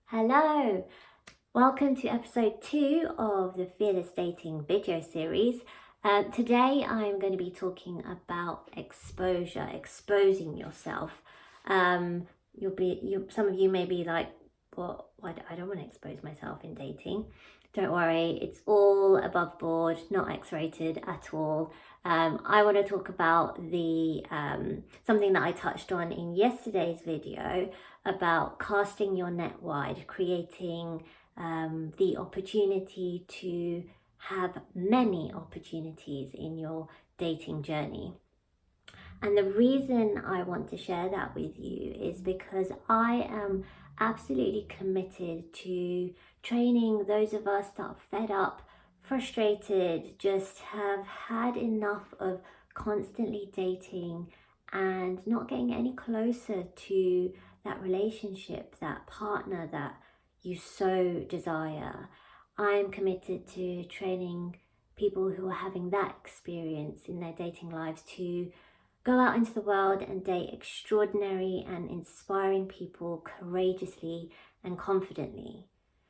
Hello, welcome to episode 2 of the Fearless Dating video series. Today I'm going to be talking about exposure, exposing yourself. Some of you may be like, well, I don't want to expose myself in dating. Don't worry, it's all above board, not X-rated at all. I want to talk about the something that I touched on in yesterday's video about casting your net wide, creating the opportunity to have many opportunities in your dating journey. And the reason I want to share that with you is because I am absolutely committed to training those of us that are fed up, frustrated, just have had enough of constantly dating and not getting any closer to that relationship, that partner that you so desire. I'm committed to training people who are having that experience in their dating lives to go out into the world and date extraordinary and inspiring people courageously and confidently.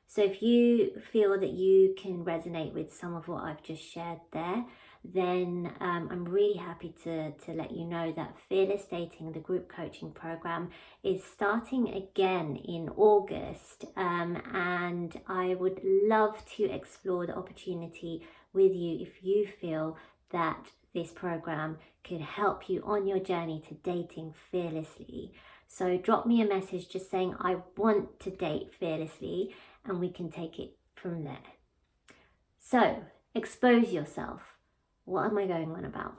So if you feel that you can resonate with some of what I've just shared there, then I'm really happy to let you know that Fearless Dating, the group coaching program, is starting again in August. And I would love to explore the opportunity with you if you feel that this program could help you on your journey to dating fearlessly. So drop me a message just saying I want to date fearlessly and we can take it from there. So expose yourself. What am I going on about?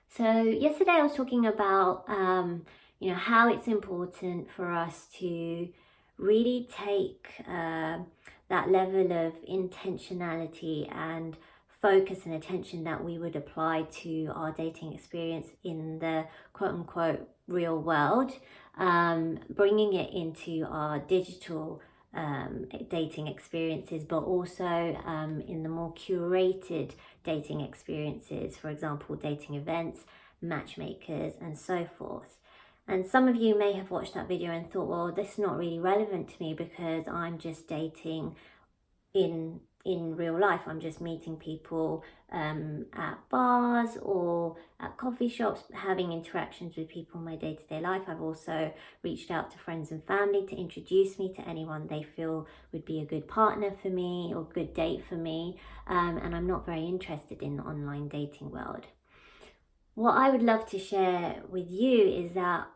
So yesterday I was talking about how it's important for us to really take that level of intentionality and focus and attention that we would apply to our dating experience in the quote-unquote real world, bringing it into our digital dating experiences, but also in the more curated dating experiences, for example, dating events, matchmakers, and so forth. And some of you may have watched that video and thought, well, this is not really relevant to me because I'm just dating in real life. I'm just meeting people at bars or at coffee shops, having interactions with people in my day-to-day life. I've also reached out to friends and family to introduce me to anyone they feel would be a good partner for me or good date for me, and I'm not very interested in the online dating world. What I would love to share with you is that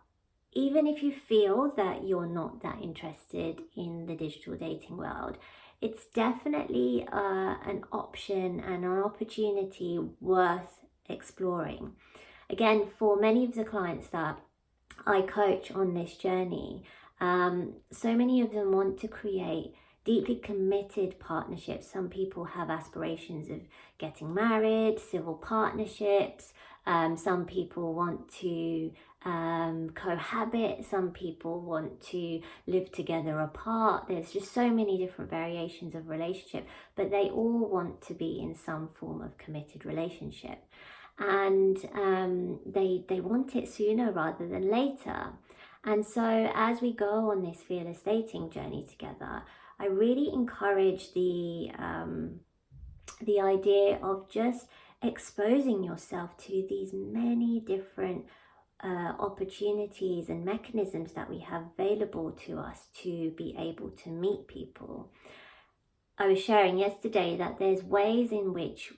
even if you feel that you're not that interested in the digital dating world, it's definitely an option and an opportunity worth exploring. Again, for many of the clients that I coach on this journey, so many of them want to create deeply committed partnerships. Some people have aspirations of getting married, civil partnerships. Some people want to cohabit. Some people want to live together apart. There's just so many different variations of relationship, but they all want to be in some form of committed relationship. And they want it sooner rather than later. And so as we go on this fearless dating journey together, I really encourage the idea of just exposing yourself to these many different opportunities and mechanisms that we have available to us to be able to meet people. I was sharing yesterday that there's ways in which,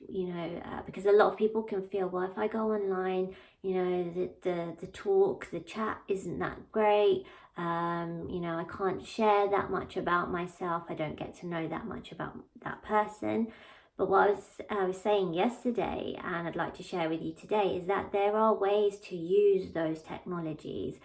because a lot of people can feel, well, if I go online, the talk, the chat isn't that great. I can't share that much about myself. I don't get to know that much about that person. But what I was saying yesterday, and I'd like to share with you today, is that there are ways to use those technologies,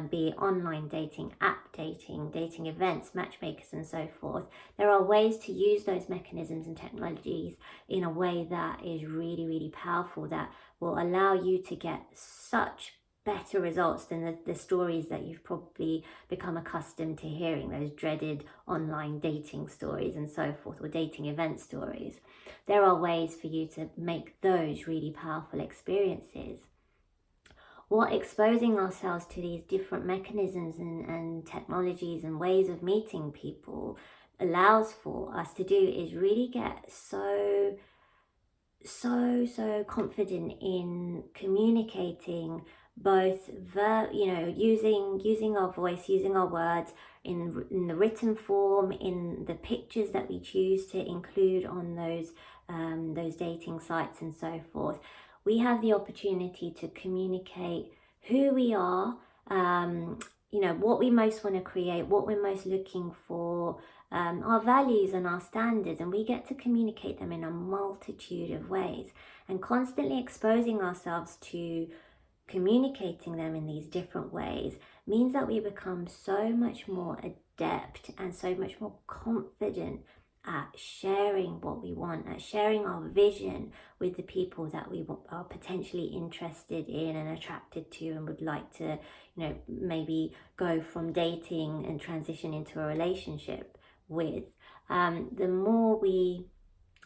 be it online dating, app dating, dating events, matchmakers, and so forth. There are ways to use those mechanisms and technologies in a way that is really, really powerful, that will allow you to get such better results than the stories that you've probably become accustomed to hearing, those dreaded online dating stories and so forth, or dating event stories. There are ways for you to make those really powerful experiences. what exposing ourselves to these different mechanisms and technologies and ways of meeting people allows for us to do is really get so confident in communicating, both using our voice, using our words in the written form, in the pictures that we choose to include on those dating sites and so forth. We have the opportunity to communicate who we are, what we most want to create, what we're most looking for, our values and our standards, and we get to communicate them in a multitude of ways. And constantly exposing ourselves to communicating them in these different ways means that we become so much more adept and so much more confident at sharing what we want, at sharing our vision with the people that we are potentially interested in and attracted to and would like to, maybe go from dating and transition into a relationship with. The more we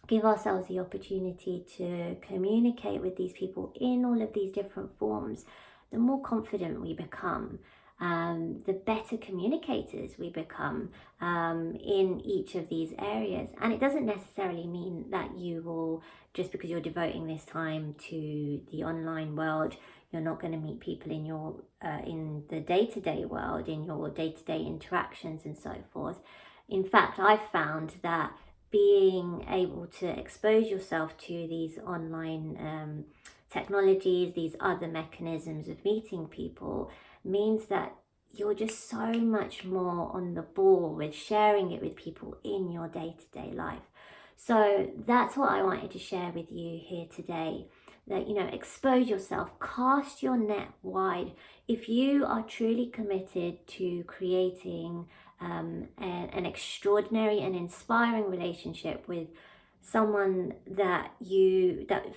give ourselves the opportunity to communicate with these people in all of these different forms, the more confident we become, the better communicators we become in each of these areas. And it doesn't necessarily mean that you will, just because you're devoting this time to the online world, you're not going to meet people in your in the day-to-day world, in your day-to-day interactions and so forth. In fact, I've found that being able to expose yourself to these online technologies, these other mechanisms of meeting people, means that you're just so much more on the ball with sharing it with people in your day-to-day life. So that's what I wanted to share with you here today. That, expose yourself, cast your net wide. If you are truly committed to creating an extraordinary and inspiring relationship with someone that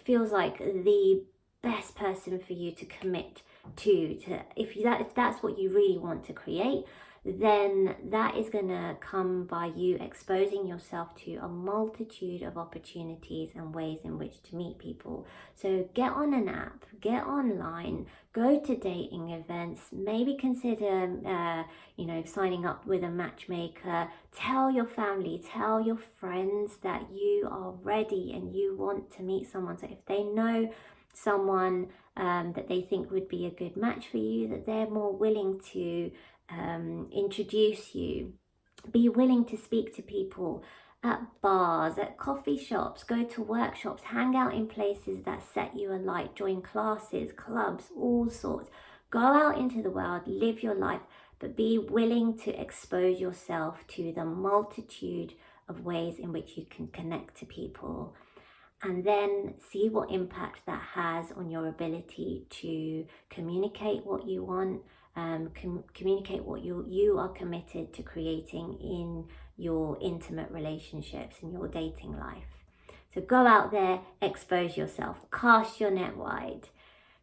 feels like the best person for you to commit to if that's what you really want to create, then that is going to come by you exposing yourself to a multitude of opportunities and ways in which to meet people. So get on an app, get online, go to dating events, maybe consider signing up with a matchmaker. Tell your family, tell your friends that you are ready and you want to meet someone. So if they know someone that they think would be a good match for you, that they're more willing to introduce you. Be willing to speak to people at bars, at coffee shops, go to workshops, hang out in places that set you alight, join classes, clubs, all sorts. Go out into the world, live your life, but be willing to expose yourself to the multitude of ways in which you can connect to people. And then see what impact that has on your ability to communicate what you want, communicate what you are committed to creating in your intimate relationships, in your dating life. So go out there, expose yourself, cast your net wide.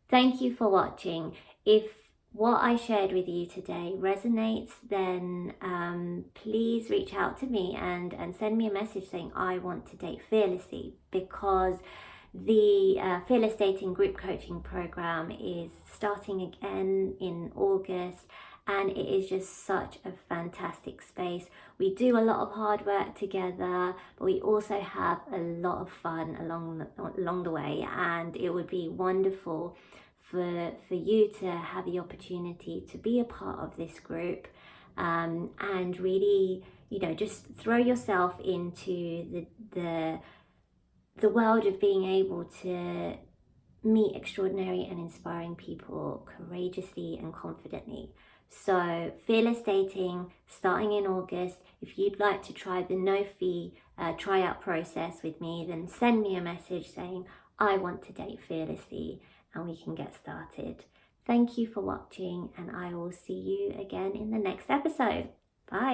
Thank you for watching. If what I shared with you today resonates, then please reach out to me and send me a message saying I want to date fearlessly, because the Fearless Dating Group Coaching Program is starting again in August, and it is just such a fantastic space. We do a lot of hard work together, but we also have a lot of fun along the way, and it would be wonderful for you to have the opportunity to be a part of this group and really, just throw yourself into the world of being able to meet extraordinary and inspiring people courageously and confidently. So Fearless Dating, starting in August. If you'd like to try the no-fee tryout process with me, then send me a message saying I want to date fearlessly, and we can get started. Thank you for watching, and I will see you again in the next episode. Bye.